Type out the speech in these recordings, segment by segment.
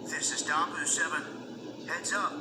This is DAHBOO77. Heads up,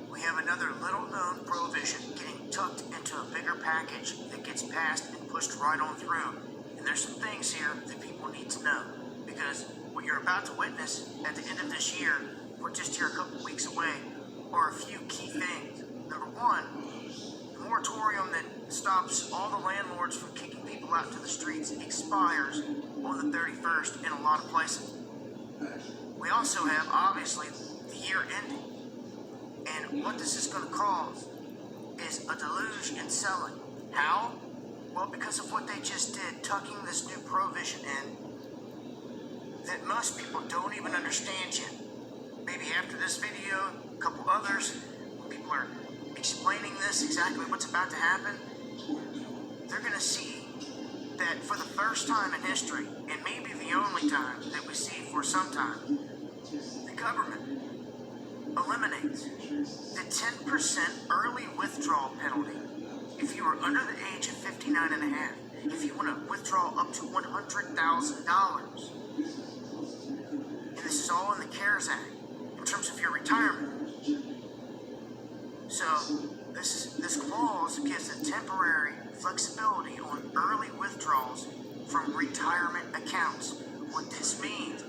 we have another little-known prohibition getting tucked into a bigger package that gets passed and pushed right on through. And there's some things here that people need to know, because what you're about to witness at the end of this year, we're just here a couple weeks away, are a few key things. Number one, the moratorium that stops all the landlords from kicking people out to the streets expires on the 31st in a lot of places. We also have, obviously, the year ending. And what this is going to cause is a deluge in selling. How? Well, because of what they just did, tucking this new prohibition in that most people don't even understand yet. Maybe after this video, a couple others, when people are explaining this, exactly what's about to happen, they're going to see that for the first time in history, and maybe the only time that we see for some time, the government eliminates the 10% early withdrawal penalty if you are under the age of 59 and a half, if you want to withdraw up to $100,000. And this is all in the CARES Act in terms of your retirement. So this clause gives a temporary flexibility on early withdrawals from retirement accounts. What this means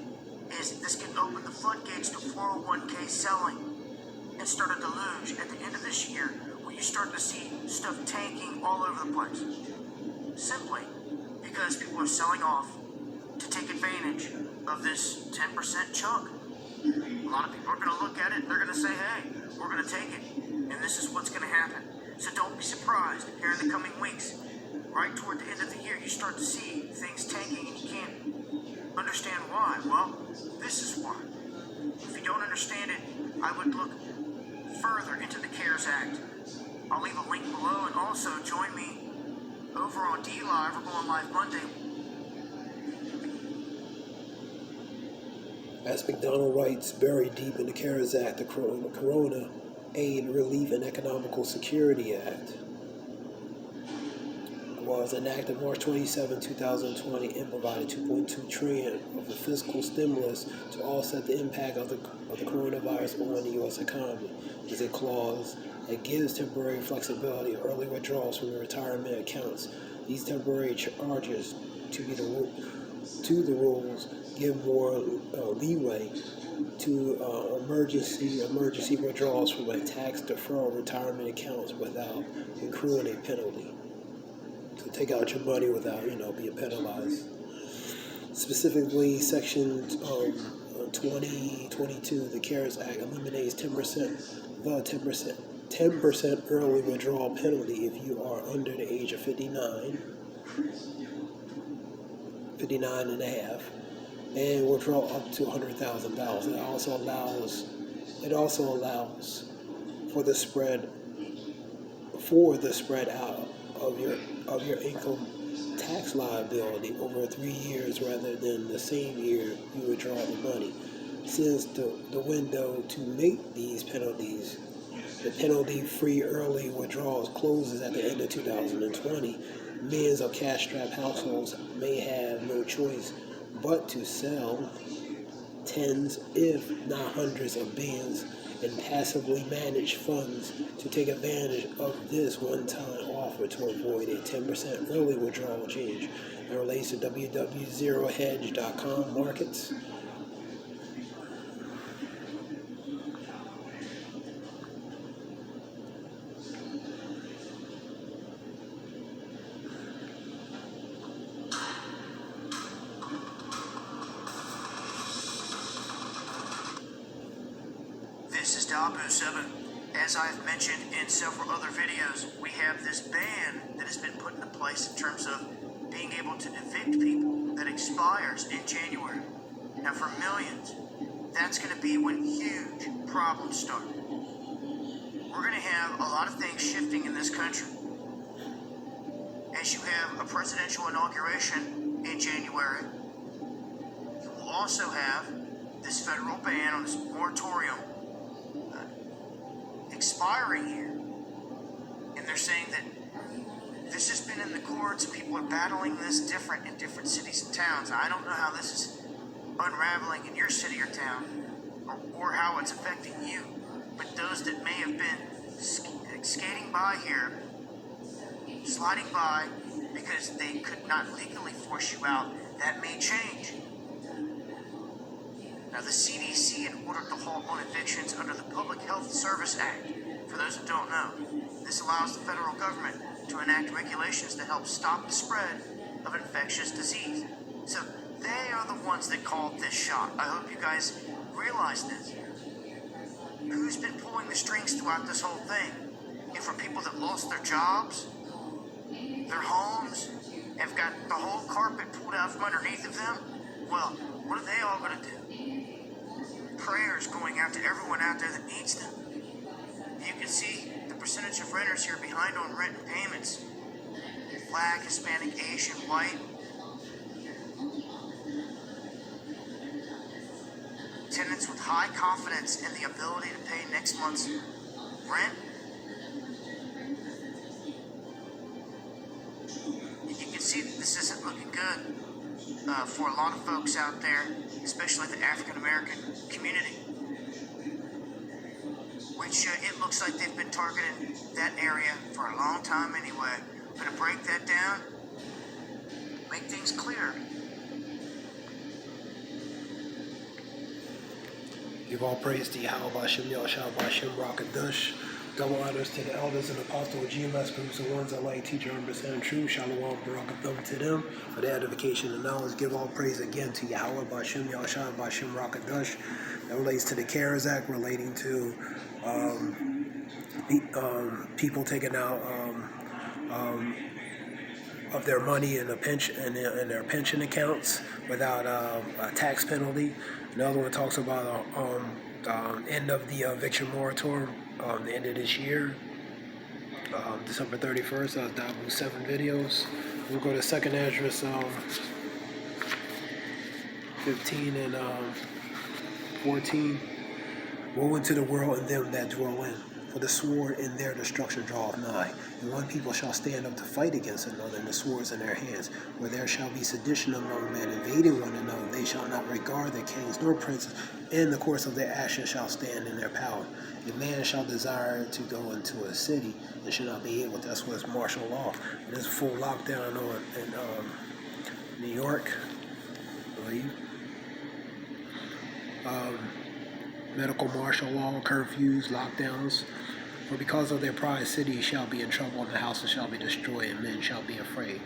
is this can open the floodgates to 401k selling and start a deluge at the end of this year where you start to see stuff tanking all over the place. Simply because people are selling off to take advantage of this 10% chunk. A lot of people are going to look at it and they're going to say, hey, we're going to take it. And this is what's going to happen. So don't be surprised here in the coming weeks. Right toward the end of the year, you start to see things tanking and you can't understand why. Well, this is why. If you don't understand it, I would look further into the CARES Act. I'll leave a link below, and also join me over on D-Live. We're going live Monday. As McDonald writes, buried deep in the CARES Act, the Corona Aid, Relief, and Economical Security Act was enacted March 27, 2020, and provided $2.2 trillion of the fiscal stimulus to offset the impact of the coronavirus on the U.S. economy. Is a clause that gives temporary flexibility of early withdrawals from the retirement accounts. These temporary charges to the rules give more leeway to emergency withdrawals from a tax deferral retirement accounts without accruing a penalty. So take out your money without, being penalized. Specifically, Section 2022, the CARES Act eliminates 10% early withdrawal penalty if you are under the age of 59 and a half, and withdraw up to $100,000. It also allows for the spread out of your income tax liability over 3 years rather than the same year you withdraw the money. Since the window to make these penalties, the penalty-free early withdrawals, closes at the end of 2020, millions of cash-strapped households may have no choice but to sell tens, if not hundreds of billions in passively managed funds to take advantage of this one-time offer to avoid a 10% early withdrawal change. It relates to www.zerohedge.com markets. This is DAHBOO77. As I've mentioned in several other videos, we have this ban that has been put into place in terms of being able to evict people that expires in January. Now for millions, that's going to be when huge problems start. We're going to have a lot of things shifting in this country. As you have a presidential inauguration in January, you will also have this federal ban on this moratorium expiring here. And they're saying that this has been in the courts and people are battling this different in different cities and towns. I don't know how this is unraveling in your city or town. or how it's affecting you, but those that may have been skating by here, sliding by because they could not legally force you out, that may change. Now, the CDC had ordered the halt on evictions under the Public Health Service Act. For those who don't know, this allows the federal government to enact regulations to help stop the spread of infectious disease. So they are the ones that called this shot. I hope you guys realize this. Who's been pulling the strings throughout this whole thing? And for people that lost their jobs, their homes, have got the whole carpet pulled out from underneath of them, well, what are they all going to do? Prayers going out to everyone out there that needs them. You can see the percentage of renters here behind on rent and payments. Black, Hispanic, Asian, white. Tenants with high confidence in the ability to pay next month's rent. And you can see that this isn't looking good for a lot of folks out there, especially the African American community, which it looks like they've been targeting that area for a long time anyway. I'm going to break that down, make things clear. Give all praise to Yahweh Bashem, Yahshua Bashem, Rakadash. Double honors to the elders and apostles of GMS groups, the ones that like, teach, and understand truth. Shalom, Barakathem to them for the edification and knowledge. Give all praise again to Yahweh Bashem, Yahshua Bashem, Rakadash. That relates to the CARES Act, relating to people taking out of their money in a pension in their pension accounts without a tax penalty. Another one talks about end of the eviction moratorium, the end of this year, December 31st. That was DAHBOO7 videos. We'll go to second address 15 and 14. Woe into the world and them that dwell in, for the sword in their destruction draweth nigh. And one people shall stand up to fight against another, and the swords in their hands. Where there shall be sedition among men, invading one another. They shall not regard their kings nor princes, and the course of their actions shall stand in their power. A man shall desire to go into a city, and shall not be able. That's what's martial law. And there's a full lockdown in New York, I believe. Medical martial law, curfews, lockdowns. For because of their pride, cities shall be in trouble, and the houses shall be destroyed, and men shall be afraid.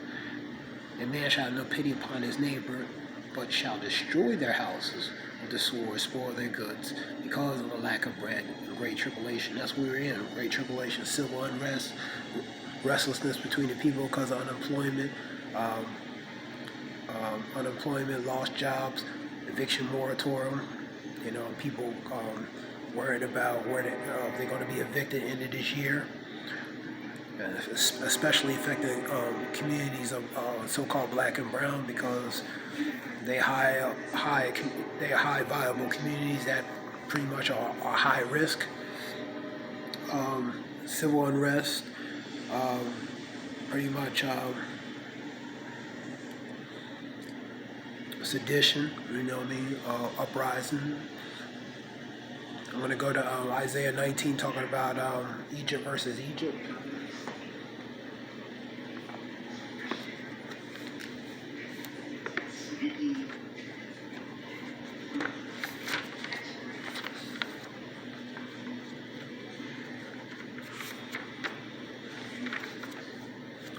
And man shall have no pity upon his neighbor, but shall destroy their houses with the sword, spoil their goods, because of the lack of bread and great tribulation. That's what we're in, great tribulation, civil unrest, restlessness between the people because of unemployment, lost jobs, eviction moratorium. You know, people worried about where they're going to be evicted end of this year, especially affecting communities of so-called black and brown, because they high viable communities that pretty much are high risk. Civil unrest, pretty much sedition, you know what I mean, uprising. I'm going to go to Isaiah 19, talking about Egypt versus Egypt.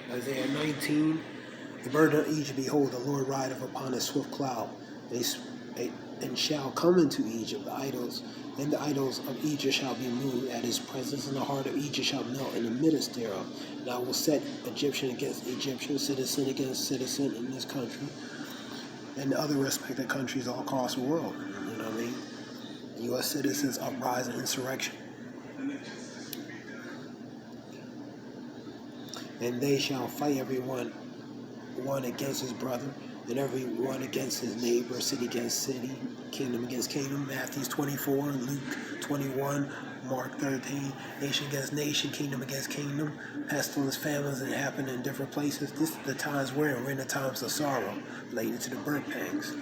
Isaiah 19, the burden of Egypt, behold, the Lord rideth upon a swift cloud, and shall come into Egypt, the idols of Egypt shall be moved at his presence, and the heart of Egypt shall melt in the midst thereof. And I will set Egyptian against Egyptian, citizen against citizen in this country, and other respected countries all across the world. You know what I mean? U.S. citizens uprise and insurrection. And they shall fight everyone one against his brother, and every one against his neighbor, city against city, kingdom against kingdom. Matthew 24, Luke 21, Mark 13, nation against nation, kingdom against kingdom. Pestilence, famines, and happen in different places. This is the times we're in. We're in the times of sorrow, related to the birth pangs.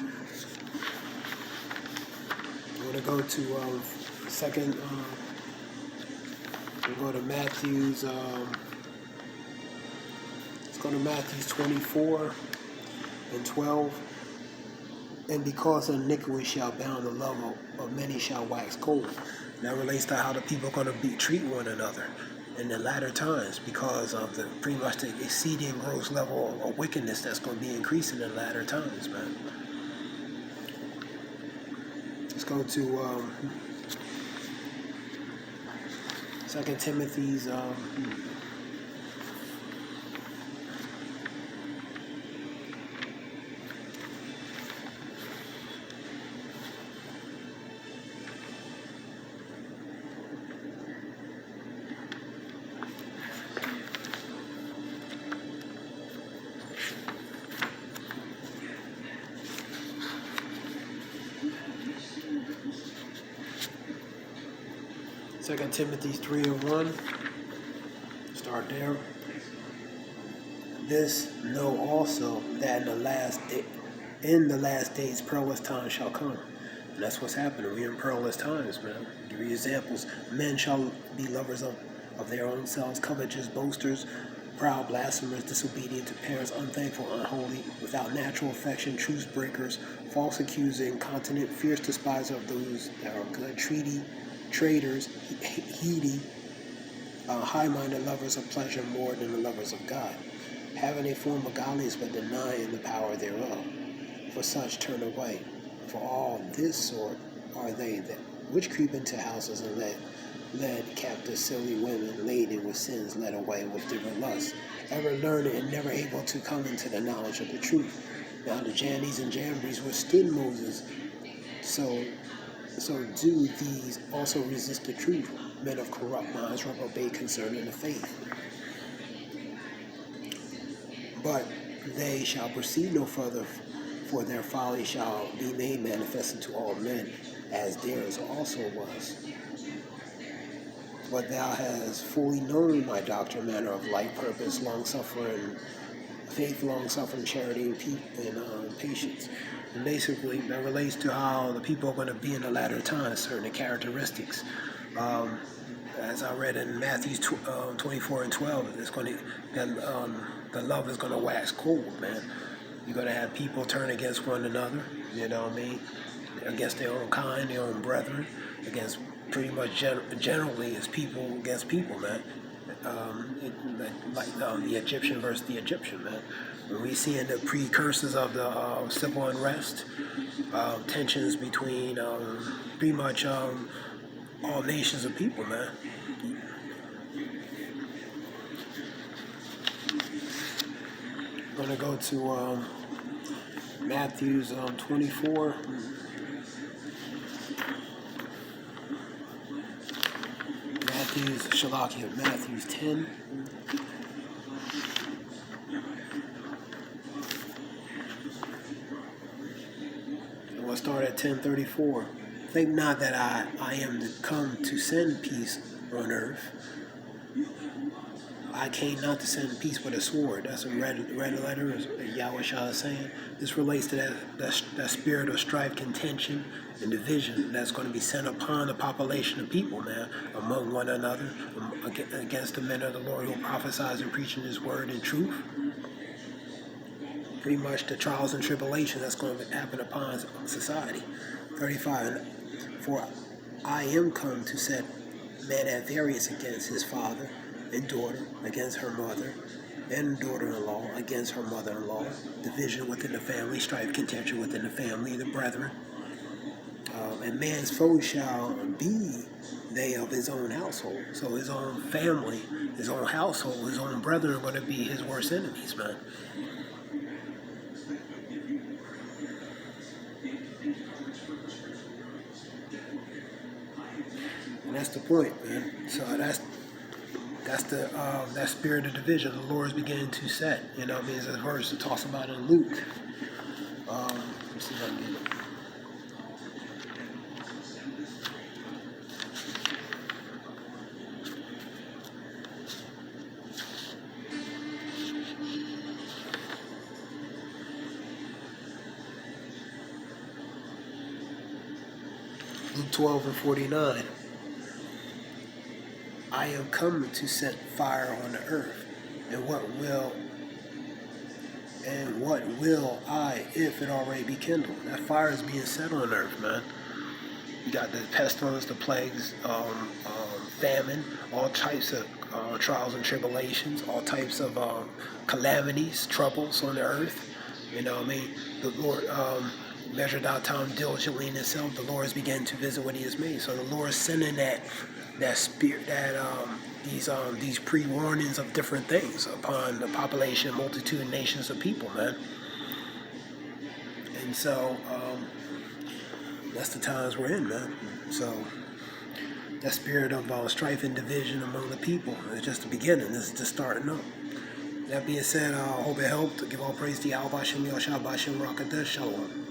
going to go to second. We'll go to Matthew's. Let's go to Matthew's 24:12. And because iniquity shall abound, the love of many shall wax cold. And that relates to how the people are going to treat one another in the latter times, because of the pretty much the exceeding gross level of wickedness that's going to be increasing in the latter times, man. Let's go to 2 Timothy's. Second Timothy 3:1. Start there. This know also that in the last days perilous times shall come. And that's what's happening. We're in perilous times, man. Give you examples. Men shall be lovers of their own selves, covetous, boasters, proud, blasphemers, disobedient to parents, unthankful, unholy, without natural affection, truce breakers, false accusing, incontinent, fierce despiser of those that are good, traitors, heedy, high-minded, lovers of pleasure more than the lovers of God, having a form of godliness but denying the power thereof. For such turn away. For all this sort are they that which creep into houses and led captive silly women laden with sins, led away with different lusts, ever learning and never able to come into the knowledge of the truth. Now the Jannes and Jambres withstood Moses, so do these also resist the truth. Men of corrupt minds reprobate concerning the faith. But they shall proceed no further, for their folly shall be made manifest unto all men, as theirs also was. But thou hast fully known my doctrine, manner of like purpose, long-suffering, faith, long-suffering, charity, and patience. And basically, that relates to how the people are going to be in the latter times, certain characteristics. As I read in Matthew 24:12, it's going to the love is going to wax cold, man. You're going to have people turn against one another, you know what I mean? Against their own kind, their own brethren, against pretty much generally it's people against people, man. The Egyptian versus the Egyptian, man. When we see in the precursors of the civil unrest, tensions between pretty much all nations of people, man. I'm gonna go to Matthew's 24. Matthew's 10. And we'll start at 10:34. Think not that I am come to send peace on earth. I came not to send peace with a sword. That's a red letter, as Yahweh Shah is saying. This relates to that spirit of strife, contention, and division that's going to be sent upon the population of people, man, among one another, against the men of the Lord who prophesies and preaching His word in truth. Pretty much the trials and tribulations that's going to happen upon society. 35. For I am come to set man at variance against his father, and daughter against her mother, and daughter-in-law against her mother-in-law, division within the family, strife, contention within the family, the brethren. And man's foes shall be they of his own household. So his own family, his own household, his own brethren are going to be his worst enemies, man. And that's the point, man. So that's the that spirit of division the Lord is beginning to set. You know what I mean? It's a verse that talks about in Luke. Let's see if I can get it. Luke 12 and 49. I am come to set fire on the earth, and what will I, if it already be kindled? That fire is being set on earth, man. You got the pestilence, the plagues, famine, all types of trials and tribulations, all types of calamities, troubles on the earth. You know what I mean? The Lord measured out time diligently in itself. The Lord has begun to visit what He has made. So the Lord is sending that spirit, these pre-warnings of different things upon the population, multitude, and nations of people, man. And so that's the times we're in, man. So that spirit of strife and division among the people is just the beginning. This is just starting up. That being said, I hope it helped. Give all praise to DAHBOO77 Cares Acts. Shalom.